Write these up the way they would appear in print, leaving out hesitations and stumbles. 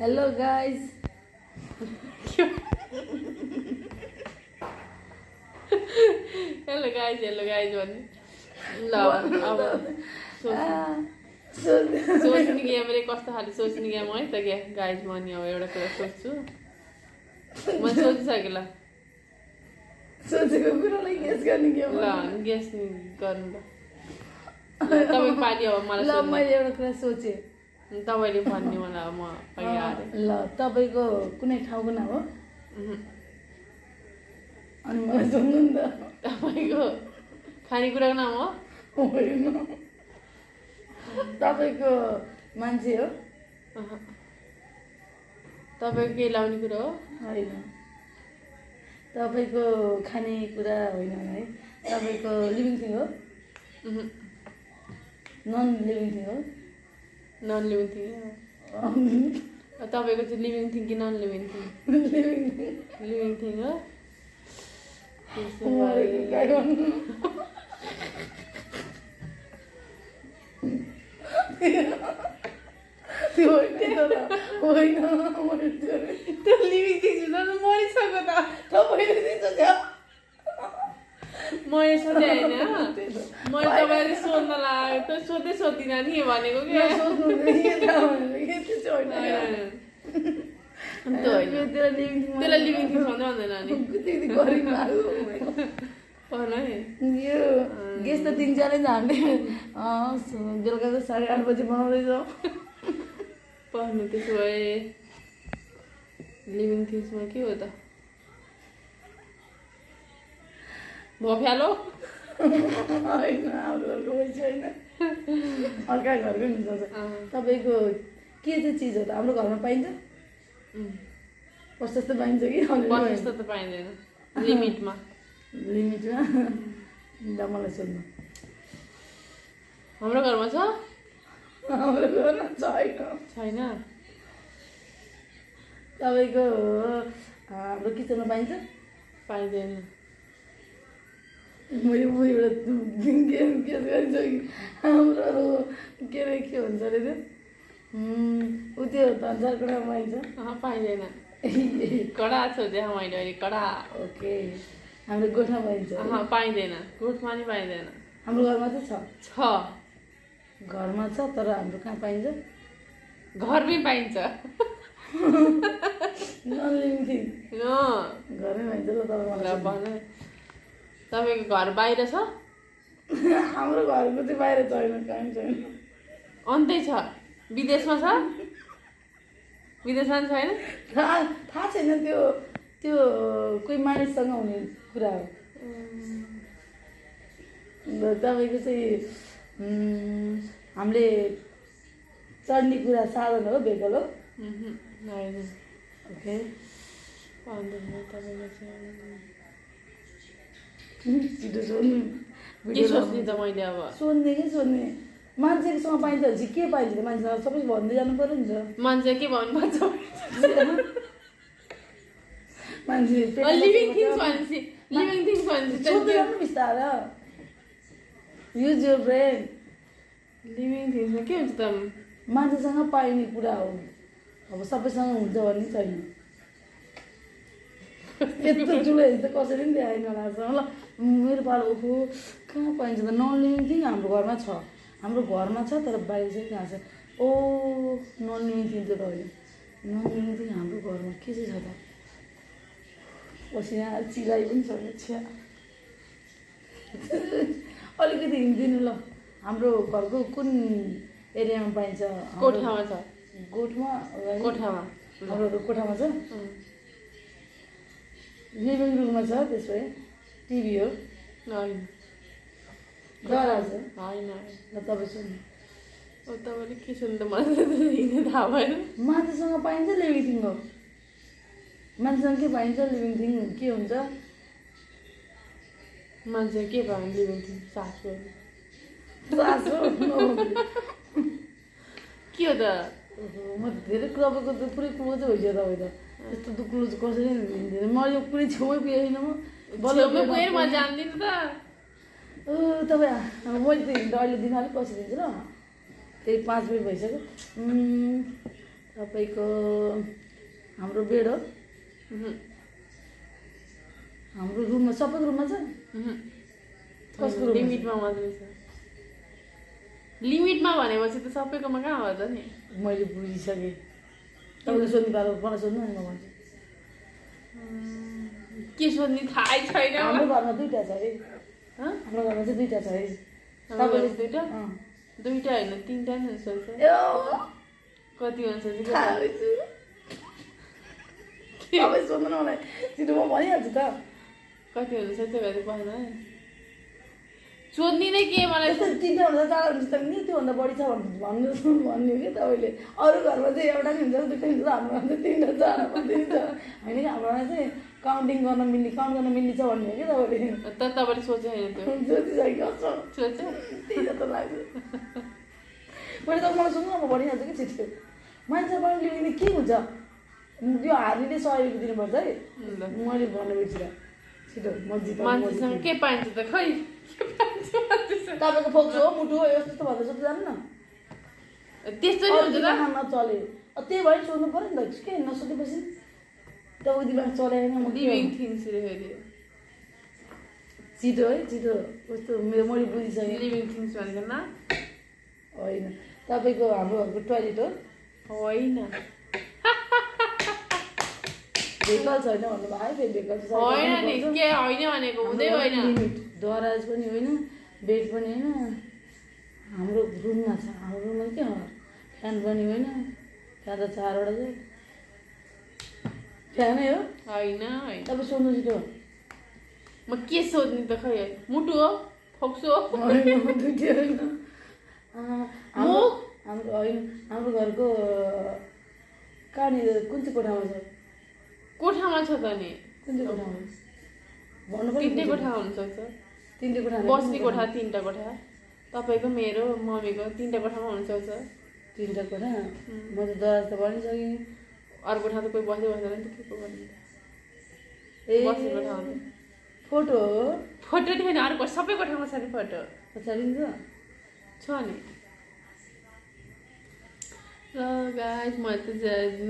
hello guys hello guys भन्ने ल अब सोच्ने गेम रे कस्तो खाले सोच्ने गेम है त क्या गाइस म नि अब एउटा कुरा सोच्छु म सोचिसकेँ ल सोचेको कुरालाई गेस गर्ने के ल गेस गर्नु ल तपाईको पाली अब मलाई ल सोध्नु मैले एउटा कुरा सोचे तपाईले भन्ने मलाई अब म अघि आएर ल तपाईको कुनै ठाउँको नाम हो अनि मलाई सोध्नु नि त तपाईको खानेकुराको नाम हो होइन तपाईको मान्छे हो तपाईको के लाउने कुरा हो होइन तपाईको खानेकुरा होइन है तपाईको लिभिङ थिङ हो नन लिभिङ थिङ हो नन लिभिङ थिङ तपाईको चाहिँ लिभिङ थिङ कि non living thing living thing living thing हो त्यो होइन त्यो लिभिङ थिङ मरिसक्यो त तपाईँले सोध्यो मैले सोधेँ होइन मैले तपाईँले सोध्न लाग्यो त सोधिनँ नि भनेको क्या त्यसलाई लिभिङ थिङ भन्दै भन्दैन नि यो गेस त 3-4 हामीले बेलुकाको 8:30 बजी बनाउँदैछौँ पढ्नु त्यसो भए लिभिङ थिङ्समा के हो त भफ्यालो होइन हाम्रो घरको कोही छैन अर्का घरको नि तपाईँको के चाहिँ चिज हो त हाम्रो घरमा पाइन्छ प्रशस्त पाइन्छ कि प्रशस्त त पाइँदैन लिमिटमा लिमिटमा ल मलाई सोध्नु हाम्रो घरमा छ हाम्रो घरमा छैन तपाईँको हाम्रो किचनमा पाइन्छ पाइँदैन मैले उयोबाट गेस गरिसकेँ हाम्रो के अरे के भन्छ अरे त्यो त्यो धनसारको नाम पाइन्छ पाइँदैन कडा छ त्यहाँ मैले अहिले कडा ओके हाम्रो गोठमा पाइन्छ पाइँदैन गोठमा नि पाइँदैन हाम्रो घरमा चाहिँ छ घरमा छ तर हाम्रो कहाँ पाइन्छ घरमै पाइन्छ नलिभिङ थिङ घरमै पाइन्छ ल तपाईँ ल भन तपाईँको घर बाहिर छ हाम्रो घरको चाहिँ बाहिर छैन कहीँ छैन अन्तै छ विदेशमा छ विदेशमा छैन थाहा छैन त्यो त्यो कोही मानिससँग हुने कुरा हो तपाईँको चाहिँ हामीले चढ्ने कुरा साधन हो भेकल हो ओके छिटो सोध्नु के सोच्ने त मैले अब सोध्ने कि सोध्ने मान्छेकोसँग पाइन्छ भने चाहिँ के पाइन्छ त मान्छेसँग सबै भन्दै जानु पर्यो नि त मान्छे के भन्नुपर्छ मान्छे लिभिङ थिङ्स भनेपछि लिभिङ थिङ्स भनेपछि सोध्दै जानु बिस्तारै युज योर ब्रेन लिभिङ थिङ्समा के हुन्छ त मान्छेसँग पाइने कुरा हो अब सबैसँग हुन्छ भन्ने छैन यत्रो ठुलो हेर्छ कसरी पनि देखाइ नलाग्छ ल मेरो पालो ओहो कहाँ पाइन्छ त नन लिभिङ थिङ हाम्रो घरमा छ हाम्रो घरमा छ तर बाहिर चाहिँ कहाँ छ ओ नन लिभिङ थिङ त होइन नन लिभिङ थिङ हाम्रो घरमा के चाहिँ छ त पसिना चिलाइ पनि छ छ्या अलिकति हिँडिदिनु ल हाम्रो घरको कुन एरियामा पाइन्छ कोठामा छ गोठमा कोठामा हाम्रो कोठामा छ लिभिङ रुममा छ त्यसो भए टिभी हो होइन जरा छ होइन ल तपाईँ सुन्नु अब तपाईँले के सुन्नु त मलाई थाहा भएन मान्छेसँग पाइन्छ लिभिङ थिङ हो मान्छेसँग के पाइन्छ लिभिङ थिङ के हुन्छ मान्छे के भयो लिभिङ थिङ सासु के हो त म धेरै कुराको त पुरै कुरो चाहिँ भइसक्यो तपाईँ त यस्तो त कुरो चाहिँ कसरी हिँड्दैन म यो पुरै छेउमै पुगेन म म जान्दिनँ त तपाईँ मैले त हिँड्दा अहिले दिन अलिक पछि दिन्छु ल त्यही 5 मिनट भइसक्यो तपाईँको हाम्रो बेड हो हाम्रो रुममा सबैको रुममा छ कसको रुममा लिमिटमा मात्रै छ लिमिटमा भनेपछि त सबैकोमा कहाँ हो त नि मैले बुझिसकेँ तपाईँले सोध्नु पाएको मलाई सोध्नु नि म भन्छु के सोध्ने थाहै छैन हाम्रो घरमा दुईवटा छ है हाम्रो घरमा चाहिँ दुईवटा छ है तपाईँले दुईटा दुईटा होइन तिनटा नि सोध्छ कति हुन्छ तपाईँ सोध्नु न मलाई छिटो म भनिहाल्छु त कति हुन्छ त्यो कति पर्दैन सोध्ने नै के मलाई यस्तो तिनवटा भन्दा चार हुन्छ त नि त्योभन्दा बढी छ भन्नु भन्ने हो कि तपाईँले अरू घरमा चाहिँ एउटा नि हुन्छ दुईवटा हुन्छ हाम्रो घरमा चाहिँ तिनवटा चार मात्रै छ होइन कि हाम्रोमा चाहिँ काउन्ट गर्न मिल्ने छ भन्ने हो कि तपाईँले तपाईँले सोचे होइन त्यो सोचिसकेको सोचे त्यही जस्तो लाग्छ मैले त मलाई सुन्नु न म भनिहाल्छु कि छिटो मान्छे बाँड्ने लिने के हुन्छ त्यो हार्नेले सहयोग दिनुपर्छ है मैले भन्नु बिर्सिएर छिटो मस्जिद मान्छेसँग के पाइन्छ त खै तपाईँको फोक्सो हो मुटु हो यस्तो भन्दा सोध्नु जानु न त्यस्तो नि हुन्छ त नचले त्यही भएर सोध्नु पऱ्यो नि त के नसोधेपछि त उही दिमाग चलेन म लिभिङ थिङ्स हेऱ्यो छिटो है छिटो कस्तो मैले बुझिसकेँ लिभिङ थिङ्स भनेको न होइन तपाईँको हाम्रो घरको टोइलेट हो होइन भेकल छैन भन्नुभयो है फेरि भेकल होइन नि के होइन भनेको हुँदै होइन लिमिट दराज पनि होइन बेड पनि होइन हाम्रो रुममा छ हाम्रो रुममा के हो फ्यान पनि होइन फ्यान त चारवटा छ फ्यानै हो होइन होइन तपाईँ सोध्नु छिटो म के सोध्ने त खै मुटु हो फोक्सो हो दुइटै होइन हाम्रो होइन हाम्रो घरको कहाँनिर कुन चाहिँ कोठामा छ कोठामा छ त नि कुन चाहिँ कोठामा भन्नु तिनटै कोठा हुनसक्छ तिनटै कोठा बस्ने कोठा तिनवटा कोठा तपाईँको मेरो मम्मीको तिनवटा कोठामा हुनसक्छ तिनवटा कोठा म त दराज त भनिसकेँ अर्को कोठा त कोही बस्दै बस्दैन नि त के को गर्ने ए बस्ने कोठा हो फोटो हो फोटो नि होइन अर्को सबै कोठामा छ नि फोटो पछाडि छ नि ल गाइस म त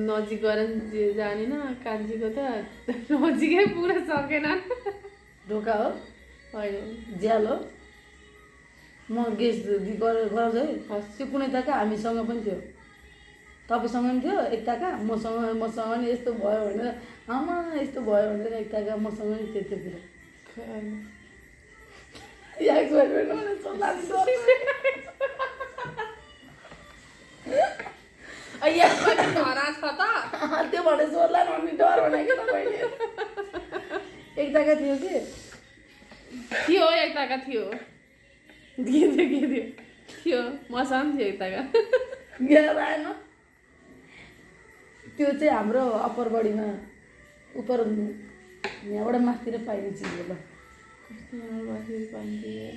नजिक गएर जानेन कान्छीको त नजिकै पुरा सकेन ढोका हो होइन ज्याल हो म गेस्ट गराउँछु है त्यो कुनै ताका हामीसँग पनि थियो तपाईँसँग पनि थियो एक ताका मसँग नि यस्तो भयो भनेर आमा यस्तो भयो भनेर एक ताका मसँग नि थियो त्यो कुरा त्यो भने सोध्ला भन्ने डर भनेको तपाईँले एक ताका थियो कि थियो एक ताका थियो के थियो मसँग थियो एक ताका गएर आएन त्यो चाहिँ हाम्रो अप्पर बडीमा उपर यहाँबाट माथितिर पाइने चिज हो ल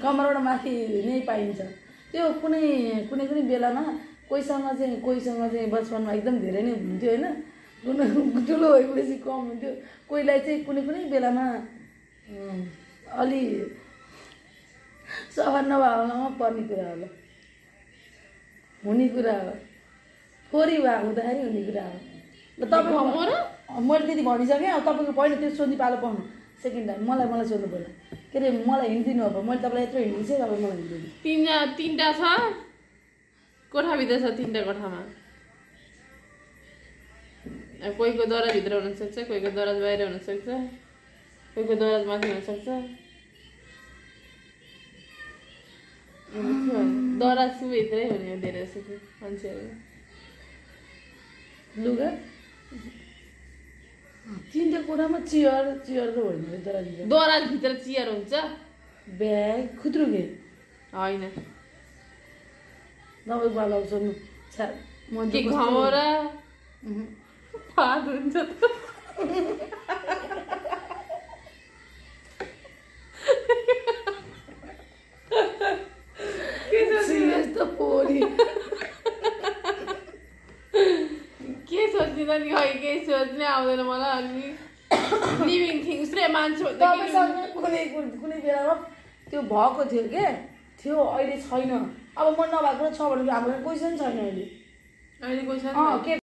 कमरबाट माथि नै पाइन्छ त्यो कुनै बेलामा कोहीसँग चाहिँ बचपनमा एकदम धेरै नै हुन्थ्यो होइन ठुलो भएपछि कम हुन्थ्यो कोहीलाई चाहिँ कुनै बेलामा अलि सफा नभएमा पर्ने कुरा हो ल हुने कुरा हो फोरी भए हुँदाखेरि हुने कुरा हो ल तपाईँ मैले त्यति भनिसकेँ अब तपाईँको पहिला त्यो सोध्ने पालो पाउनु सेकेन्ड टाइम मलाई सोध्नु पर्यो के अरे मलाई हिँड्दिनु अब मैले तपाईँलाई यत्रो हिँडिदिन्छु तपाईँ मलाई हिँड्दिनु तिनवटा छ कोठाभित्र छ तिनवटा कोठामा कोहीको दराजभित्र हुनसक्छ कोहीको दराज बाहिर हुनसक्छ कोहीको दराज माथि हुनसक्छ दराज भित्रै हुने धेरै जस्तो थियो मान्छेहरू लुगा तिनवटा कोठामा चियर त होइन दराजभित्र चियर हुन्छ ब्याग खुत्रुके होइन तपाईँ बाला सोध्नु के घमौरा भात हुन्छ यस्तो पोरी के सोच्ने त नि खै केही सोच्नै आउँदैन मलाई अनि लिभिङ थिङ्स रे मान्छे तपाईँसँग कुनै बेलामा त्यो भएको थियो के थियो अहिले छैन अब म नभएको छ भने हाम्रो क्वेसन छैन अहिले अहिले क्वेसन के